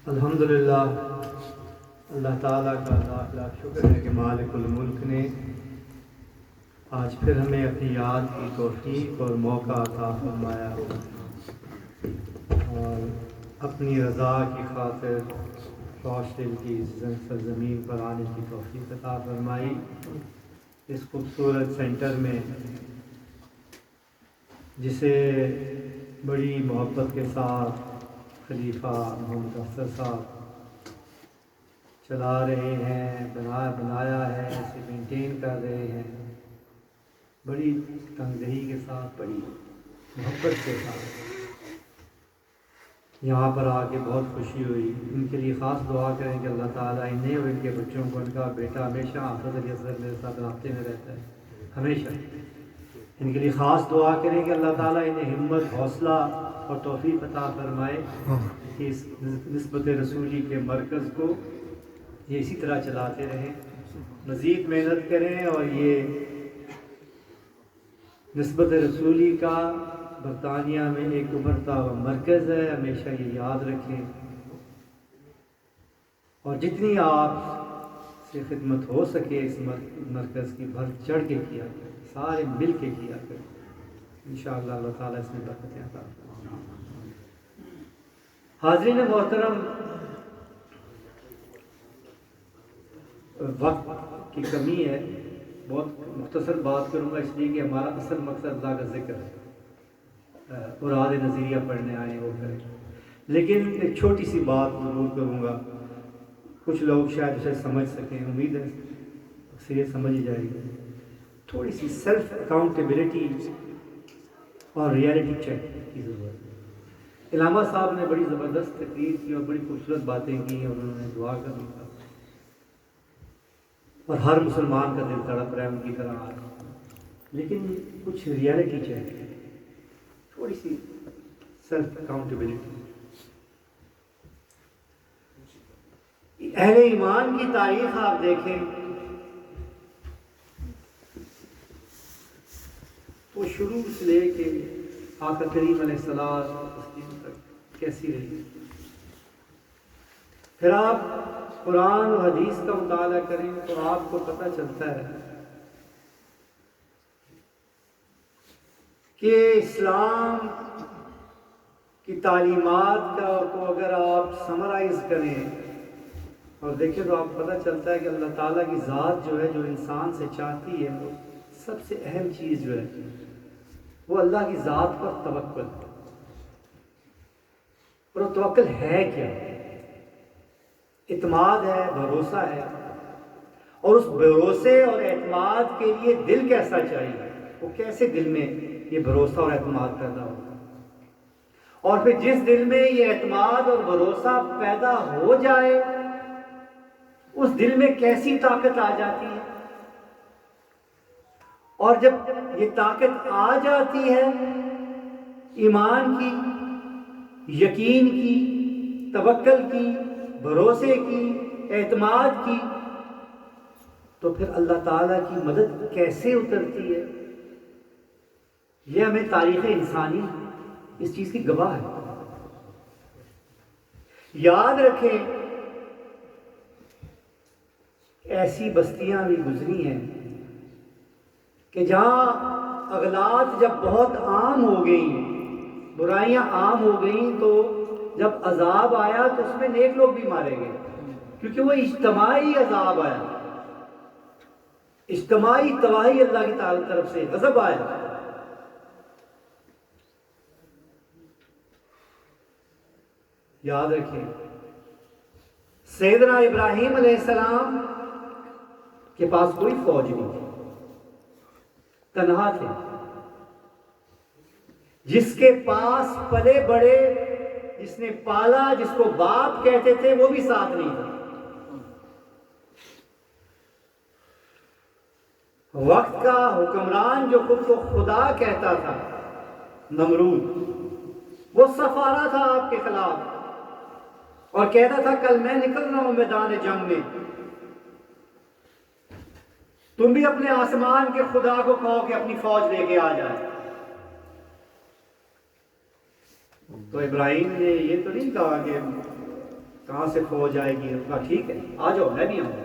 الحمدللہ، اللہ تعالیٰ کا لاکھ لاکھ شکر ہے کہ مالک الملک نے آج پھر ہمیں اپنی یاد کی توفیق اور موقع عطا فرمایا اور اپنی رضا کی خاطر خوش دل کی سرزمین پر آنے کی توفیق عطا فرمائی۔ اس خوبصورت سینٹر میں جسے بڑی محبت کے ساتھ خلیفہ محمد افضل صاحب چلا رہے ہیں، بنایا ہے، اسے مینٹین کر رہے ہیں، بڑی تنگدہی کے ساتھ، بڑی محبت کے ساتھ یہاں پر آ کے بہت خوشی ہوئی۔ ان کے لیے خاص دعا کریں کہ اللہ تعالیٰ انہیں اور ان کے بچوں کو، ان کا بیٹا ہمیشہ حافظ علی اصغر میرے ساتھ رابطے میں رہتا ہے، ہمیشہ ان کے لیے خاص دعا کریں کہ اللہ تعالیٰ انہیں ہمت، حوصلہ اور توفیق عطا فرمائے کہ اس نسبت رسولی کے مرکز کو یہ اسی طرح چلاتے رہیں، مزید محنت کریں، اور یہ نسبت رسولی کا برطانیہ میں ایک ابھرتا ہوا مرکز ہے، ہمیشہ یہ یاد رکھیں، اور جتنی آپ سے خدمت ہو سکے اس مرکز کی بڑھ چڑھ کے کیا کریں، سارے مل کے کیا کریں، انشاءاللہ اللہ تعالیٰ اس میں برکتیں عطا فرمائے۔ حاضرین محترم، وقت کی کمی ہے، بہت مختصر بات کروں گا، اس لیے کہ ہمارا اصل مقصد اللہ کا ذکر ہے، مراد نظریہ پڑھنے آئے وہ کریں، لیکن ایک چھوٹی سی بات ضرور کروں گا، کچھ لوگ شاید اسے سمجھ سکیں، امید ہے اکثریت سمجھ ہی جائے گی۔ تھوڑی سی سیلف اکاؤنٹیبلٹی اور ریئلٹی چیک کی ضرورت ہے۔ علامہ صاحب نے بڑی زبردست تقریر کی اور بڑی خوبصورت باتیں کی، اور انہوں نے دعا کرنے کا، اور ہر مسلمان کا دل تڑپ رہا ہے ان کی طرح آج، لیکن کچھ ریئلٹی چیک ہے، تھوڑی سی سیلف اکاؤنٹیبلٹی۔ اہل ایمان کی تاریخ آپ دیکھیں تو شروع سے لے کے آقا کریم علیہ السلام تک کیسی رہی، پھر آپ قرآن و حدیث کا مطالعہ کریں تو آپ کو پتہ چلتا ہے کہ اسلام کی تعلیمات کا کو اگر آپ سمرائز کریں اور دیکھیں تو آپ کو پتہ چلتا ہے کہ اللہ تعالیٰ کی ذات جو ہے، جو انسان سے چاہتی ہے، وہ سب سے اہم چیز جو ہے وہ اللہ کی ذات پر توکل ہے۔ اور وہ توکل ہے کیا؟ اعتماد ہے، بھروسہ ہے، اور اس بھروسے اور اعتماد کے لیے دل کیسا چاہیے، وہ کیسے دل میں یہ بھروسہ اور اعتماد پیدا ہوگا، اور پھر جس دل میں یہ اعتماد اور بھروسہ پیدا ہو جائے اس دل میں کیسی طاقت آ جاتی ہے، اور جب یہ طاقت آ جاتی ہے ایمان کی، یقین کی، توکل کی، بھروسے کی، اعتماد کی، تو پھر اللہ تعالیٰ کی مدد کیسے اترتی ہے، یہ ہمیں تاریخ انسانی اس چیز کی گواہ ہے۔ یاد رکھیں ایسی بستیاں بھی گزری ہیں کہ جہاں اغلاط جب بہت عام ہو گئیں، برائیاں عام ہو گئیں، تو جب عذاب آیا تو اس میں نیک لوگ بھی مارے گئے، کیونکہ وہ اجتماعی عذاب آیا، اجتماعی تباہی اللہ کی طرف سے غضب آیا۔ یاد رکھیں سیدنا ابراہیم علیہ السلام کے پاس کوئی فوج نہیں تھی، تنہا تھے، جس کے پاس پلے بڑے، جس نے پالا، جس کو باپ کہتے تھے، وہ بھی ساتھ نہیں تھا۔ وقت کا حکمران جو خود کو خدا کہتا تھا، نمرود، وہ صف آ رہا تھا آپ کے خلاف اور کہتا تھا کل میں نکل رہا ہوں میدان جنگ میں، تم بھی اپنے آسمان کے خدا کو کہو کہ اپنی فوج لے کے آ جائے۔ تو ابراہیم نے یہ تو نہیں کہا کہ کہاں سے فوج آئے گی؟ کہا ٹھیک ہے آ جاؤ، میں بھی آؤں گا۔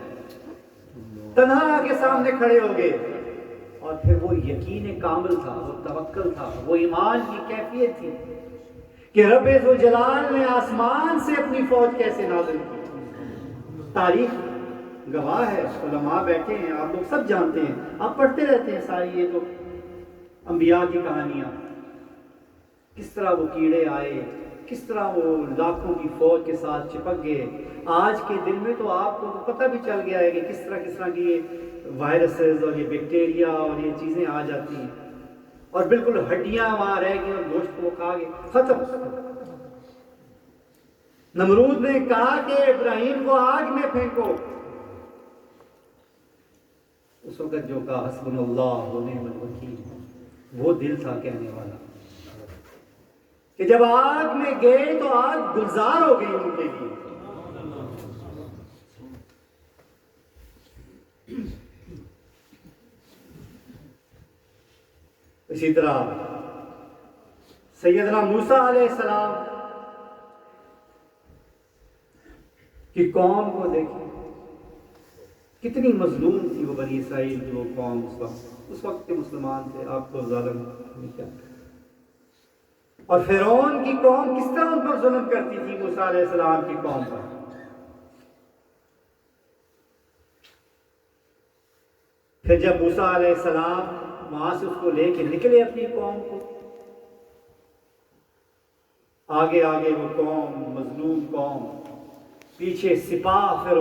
تنہا آ کے سامنے کھڑے ہو گئے، اور پھر وہ یقین کامل تھا، وہ توکل تھا، وہ ایمان کی کیفیت تھی کہ رب ذوالجلال نے آسمان سے اپنی فوج کیسے نازل کی۔ تاریخ گواہ ہے، علماء بیٹھے ہیں، آپ لوگ سب جانتے ہیں، آپ پڑھتے رہتے ہیں ساری یہ تو انبیاء کی کہانیاں، کس طرح وہ کیڑے آئے، کس طرح وہ لاکھوں کی فوج کے ساتھ چپک گئے۔ آج کے دن میں تو آپ کو پتہ بھی چل گیا ہے کہ کس طرح کی یہ وائرسز اور یہ بیکٹیریا اور یہ چیزیں آ جاتی ہیں، اور بالکل ہڈیاں وہاں رہ گئی اور گوشت کو وہ کھا گئے، ختم۔ نمرود نے کہا کہ ابراہیم کو آگ میں پھینکو، اس وقت جو کہا حسبنا اللہ و نعم الوکیل، وہ دل تھا کہنے والا کہ جب آگ میں گئے تو آگ گلزار ہو گئی ان کے لیے۔ اسی طرح سیدنا موسیٰ علیہ السلام کی قوم کو دیکھیں، کتنی مظلوم تھی وہ بنی اسرائیل کی وہ قوم اس وقت کے مسلمان تھے، آپ کو ظالم نہیں کہتے۔ اور فرعون کی قوم کس طرح ان پر ظلم کرتی تھی موسیٰ علیہ السلام کی قوم پر۔ پھر جب موسیٰ علیہ السلام وہاں سے اس کو لے کے نکلے اپنی قوم کو، آگے آگے وہ قوم، مظلوم قوم، پیچھے سپاہ فرعون